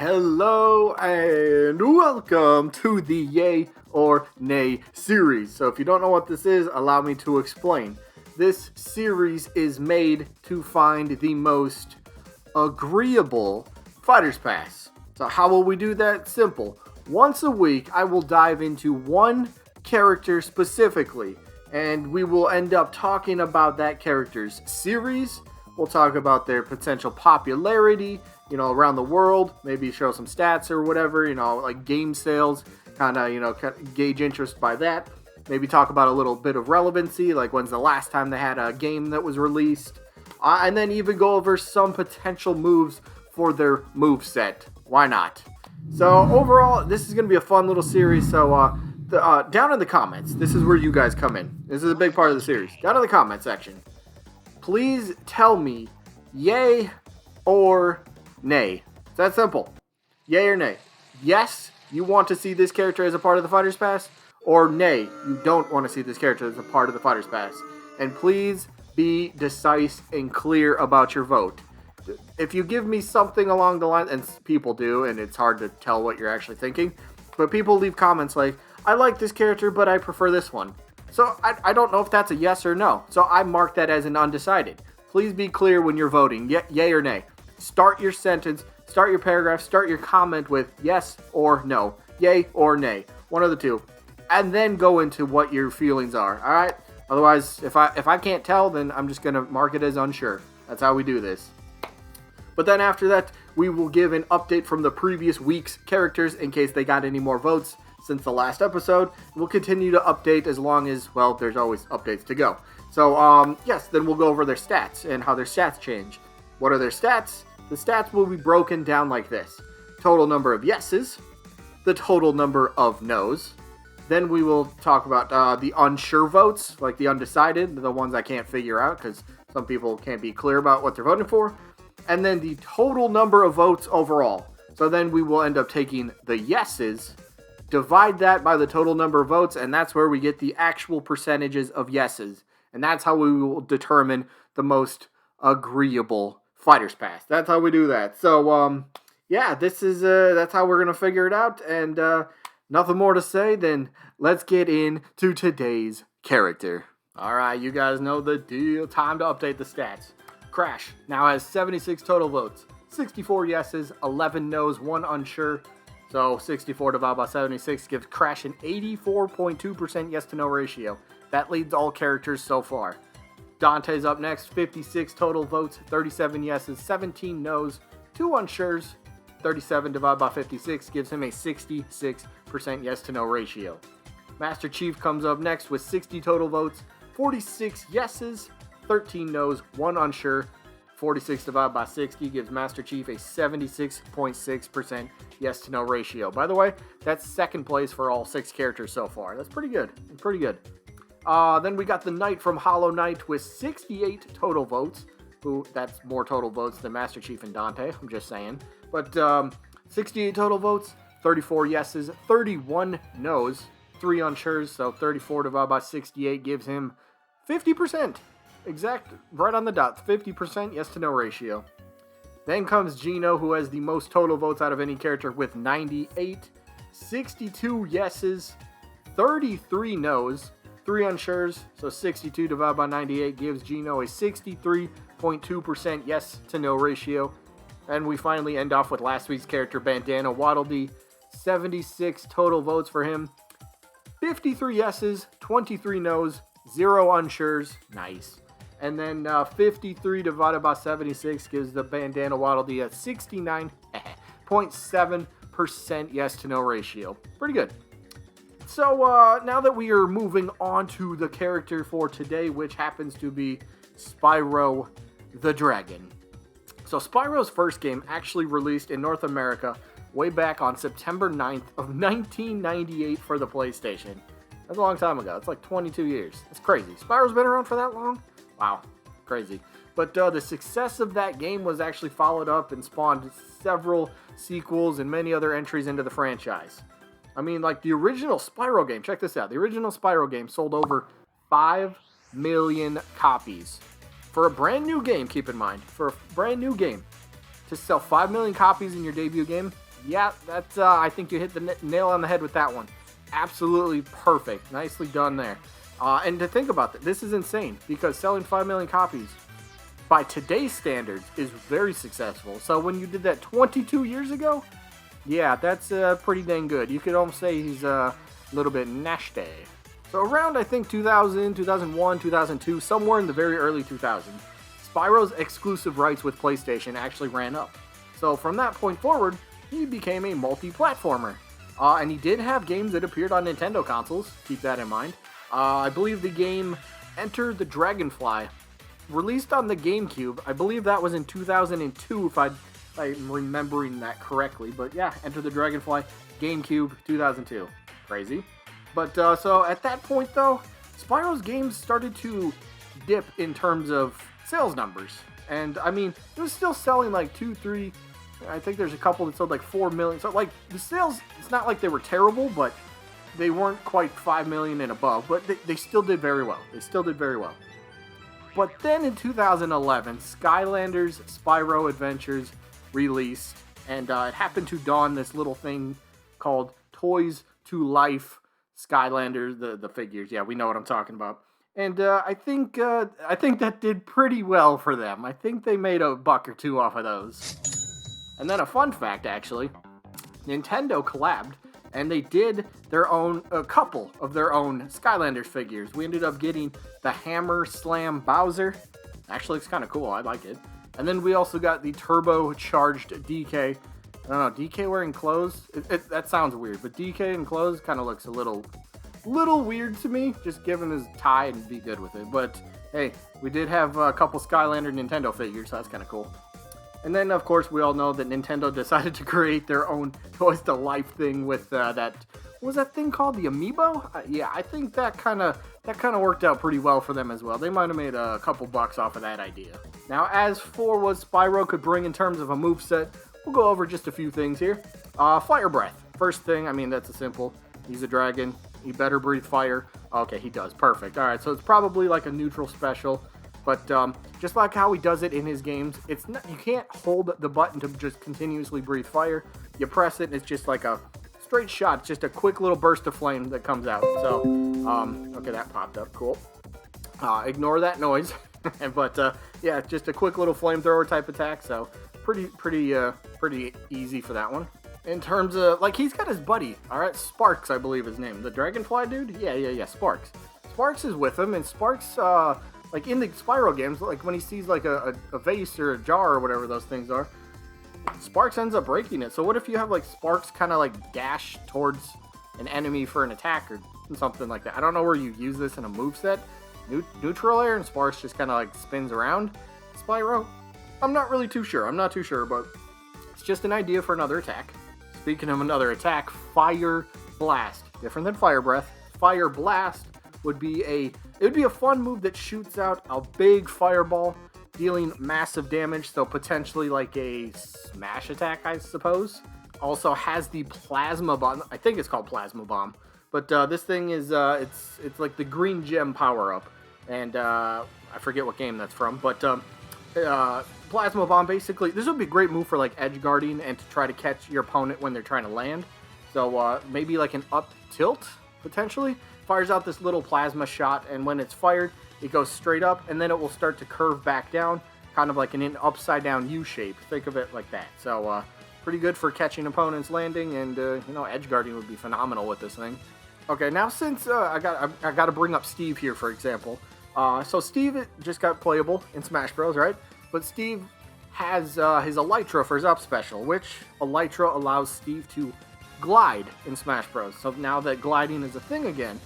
Hello and welcome to the Yay or Nay series. So if you don't know what this is, allow me to explain. This series is made to find the most agreeable Fighter's Pass. So how will we do that? Simple. Once a week, I will dive into one character specifically, and we will end up talking about that character's series. We'll talk about their potential popularity, around the world, maybe show some stats or whatever, like game sales, kind of, gauge interest by that. Maybe talk about a little bit of relevancy, like when's the last time they had a game that was released, and then even go over some potential moves for their moveset. Why not? So overall, this is going to be a fun little series, so down in the comments, this is where you guys come in. This is a big part of the series. Down in the comment section, please tell me yay or nay. It's that simple. Yay or nay. Yes, you want to see this character as a part of the Fighter's Pass, or nay, you don't want to see this character as a part of the Fighter's Pass. And please be decisive and clear about your vote. If you give me something along the line, and people do, and it's hard to tell what you're actually thinking, but people leave comments like, I like this character, but I prefer this one. So I don't know if that's a yes or no. So I mark that as an undecided. Please be clear when you're voting, yay or nay. Start your sentence, start your paragraph, start your comment with yes or no, yay or nay, one of the two, and then go into what your feelings are. All right. Otherwise, if I can't tell, then I'm just gonna mark it as unsure. That's how we do this. But then after that, we will give an update from the previous week's characters in case they got any more votes since the last episode. We'll continue to update as long as, well, there's always updates to go. So, yes, then we'll go over their stats and how their stats change. What are their stats? The stats will be broken down like this. Total number of yeses, the total number of no's. Then we will talk about the unsure votes, like the undecided, the ones I can't figure out because some people can't be clear about what they're voting for. And then the total number of votes overall. So then we will end up taking the yeses, divide that by the total number of votes, and that's where we get the actual percentages of yeses. And that's how we will determine the most agreeable Fighter's Pass. That's how we do that. So, yeah, this is, that's how we're going to figure it out. And nothing more to say than let's get into today's character. All right, you guys know the deal. Time to update the stats. Crash now has 76 total votes, 64 yeses, 11 no's, 1 unsure. So 64 divided by 76 gives Crash an 84.2% yes to no ratio. That leads all characters so far. Dante's up next, 56 total votes, 37 yeses, 17 no's, 2 unsures. 37 divided by 56 gives him a 66% yes to no ratio. Master Chief comes up next with 60 total votes, 46 yeses, 13 no's, 1 unsure. 46 divided by 60 gives Master Chief a 76.6% yes to no ratio. By the way, that's second place for all 6 characters so far. That's pretty good. Pretty good. Then we got the Knight from Hollow Knight with 68 total votes. That's more total votes than Master Chief and Dante, I'm just saying. But 68 total votes, 34 yeses, 31 no's, 3 unsures, so 34 divided by 68 gives him 50%. Exact, right on the dot, 50% yes to no ratio. Then comes Gino, who has the most total votes out of any character with 98, 62 yeses, 33 no's, 3 unsures, so 62 divided by 98 gives Gino a 63.2% yes to no ratio. And we finally end off with last week's character, Bandana Waddle-Dee. 76 total votes for him, 53 yeses, 23 no's, 0 unsures, nice. And then 53 divided by 76 gives the Bandana Waddle-Dee a 69.7% yes to no ratio. Pretty good. So now that we are moving on to the character for today, which happens to be Spyro the Dragon. So Spyro's first game actually released in North America way back on September 9th of 1998 for the PlayStation. That's a long time ago. It's like 22 years. That's crazy. Spyro's been around for that long? Wow, crazy. But the success of that game was actually followed up and spawned several sequels and many other entries into the franchise. I mean, like the original Spyro game, check this out. The original Spyro game sold over 5 million copies. For a brand new game, keep in mind, for a brand new game, to sell 5 million copies in your debut game, yeah, that's I think you hit the nail on the head with that one. Absolutely perfect. Nicely done there. And to think about that, this is insane because selling 5 million copies by today's standards is very successful. So when you did that 22 years ago, yeah, that's pretty dang good. You could almost say he's a little bit nasty. So around, I think, 2000, 2001, 2002, somewhere in the very early 2000s, Spyro's exclusive rights with PlayStation actually ran up. So from that point forward, he became a multi-platformer. And he did have games that appeared on Nintendo consoles, keep that in mind. I believe the game Enter the Dragonfly, released on the GameCube. I believe that was in 2002, if I'm remembering that correctly. But yeah, Enter the Dragonfly, GameCube, 2002. Crazy. But so at that point, though, Spyro's games started to dip in terms of sales numbers. And I mean, it was still selling like 2, 3... I think there's a couple that sold like 4 million. So like the sales, it's not like they were terrible, but they weren't quite 5 million and above. But they still did very well. They still did very well. But then in 2011, Skylanders Spyro Adventures released, and it happened to dawn this little thing called Toys to Life Skylanders, the figures. Yeah, we know what I'm talking about. And I think that did pretty well for them. I think they made a buck or two off of those. And then a fun fact, actually, Nintendo collabed, and they did a couple of their own Skylanders figures. We ended up getting the Hammer Slam Bowser. Actually looks kind of cool, I like it. And then we also got the turbocharged DK. I don't know, DK wearing clothes? That sounds weird, but DK in clothes kind of looks a little weird to me. Just give him his tie and be good with it. But hey, we did have a couple Skylander Nintendo figures, so that's kind of cool. And then, of course, we all know that Nintendo decided to create their own Toys to Life thing with that. What was that thing called? The Amiibo? Yeah, I think that kind of worked out pretty well for them as well. They might have made a couple bucks off of that idea. Now, as for what Spyro could bring in terms of a moveset, we'll go over just a few things here. Fire Breath. First thing, I mean, that's a simple. He's a dragon. He better breathe fire. Okay, he does. Perfect. All right, so it's probably like a neutral special. But just like how he does it in his games, it's not, you can't hold the button to just continuously breathe fire. You press it, and it's just like a straight shot. It's just a quick little burst of flame that comes out. So, okay, that popped up. Cool. Ignore that noise. But yeah, just a quick little flamethrower type attack. So pretty easy for that one. In terms of, like, he's got his buddy. All right, Sparks, I believe his name. The Dragonfly dude. Yeah. Sparks. Sparks is with him, and Sparks. Like in the Spyro games, like when he sees like a vase or a jar or whatever those things are, Sparks ends up breaking it. So what if you have like Sparks kind of like dash towards an enemy for an attack or something like that? I don't know where you use this in a moveset. Neutral air and Sparks just kind of like spins around Spyro. I'm not really too sure. I'm not too sure, but it's just an idea for another attack. Speaking of another attack, Fire Blast. Different than Fire Breath. Fire Blast would be a fun move that shoots out a big fireball, dealing massive damage, so potentially like a smash attack, I suppose. Also has the Plasma Bomb. I think it's called Plasma Bomb. But this thing is, it's like the green gem power-up. And I forget what game that's from, but Plasma Bomb, basically, this would be a great move for like edge guarding and to try to catch your opponent when they're trying to land. So maybe like an up tilt, potentially. Fires out this little plasma shot, and when it's fired, it goes straight up, and then it will start to curve back down, kind of like an upside down U shape. Think of it like that. So pretty good for catching opponents landing, and edge guarding would be phenomenal with this thing. Okay, now since I got to bring up Steve here, for example. So Steve just got playable in Smash Bros, right? But Steve has his Elytra for his up special, which Elytra allows Steve to glide in Smash Bros. So now that gliding is a thing again,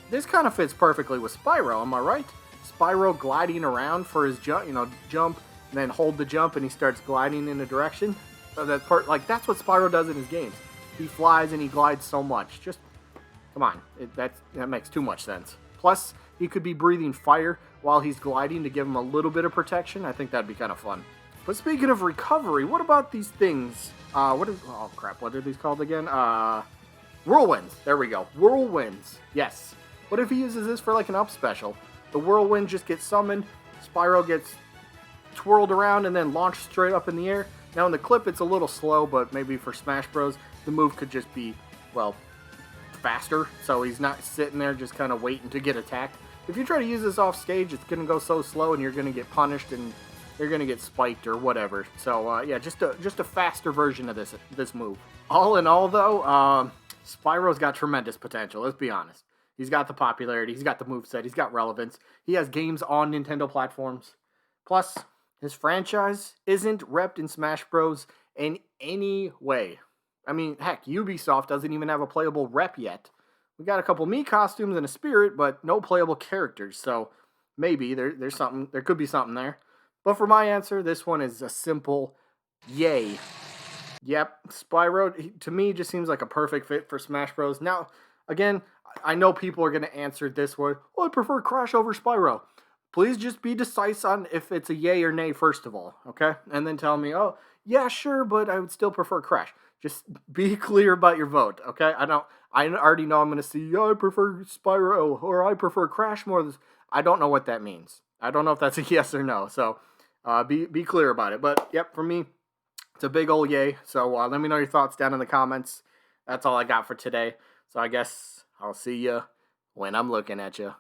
this kind of fits perfectly with Spyro, am I right? Spyro gliding around for his jump, jump, and then hold the jump, and he starts gliding in a direction. So that's what Spyro does in his games. He flies and he glides so much. Just, come on, that makes too much sense. Plus, he could be breathing fire while he's gliding to give him a little bit of protection. I think that'd be kind of fun. But speaking of recovery, what about these things? What are these called again? Whirlwinds. There we go. Whirlwinds. Yes. What if he uses this for like an up special? The whirlwind just gets summoned, Spyro gets twirled around and then launched straight up in the air. Now in the clip it's a little slow, but maybe for Smash Bros. The move could just be, well, faster, so he's not sitting there just kind of waiting to get attacked. If you try to use this off stage, it's going to go so slow and you're going to get punished and you're going to get spiked or whatever. So yeah, just a faster version of this move. All in all though, Spyro's got tremendous potential, let's be honest. He's got the popularity, he's got the moveset, he's got relevance. He has games on Nintendo platforms. Plus, his franchise isn't repped in Smash Bros. In any way. I mean, heck, Ubisoft doesn't even have a playable rep yet. We got a couple Mii costumes and a Spirit, but no playable characters. So maybe there's something. There could be something there. But for my answer, this one is a simple yay. Yep, Spyro to me just seems like a perfect fit for Smash Bros. Now, again, I know people are going to answer this way. Oh, I prefer Crash over Spyro. Please just be decisive on if it's a yay or nay first of all, okay? And then tell me, oh, yeah, sure, but I would still prefer Crash. Just be clear about your vote, okay? I already know I'm going to see, I prefer Spyro, or I prefer Crash more. I don't know what that means. I don't know if that's a yes or no, so be clear about it. But, yep, for me, it's a big old yay. So let me know your thoughts down in the comments. That's all I got for today. So I guess I'll see you when I'm looking at you.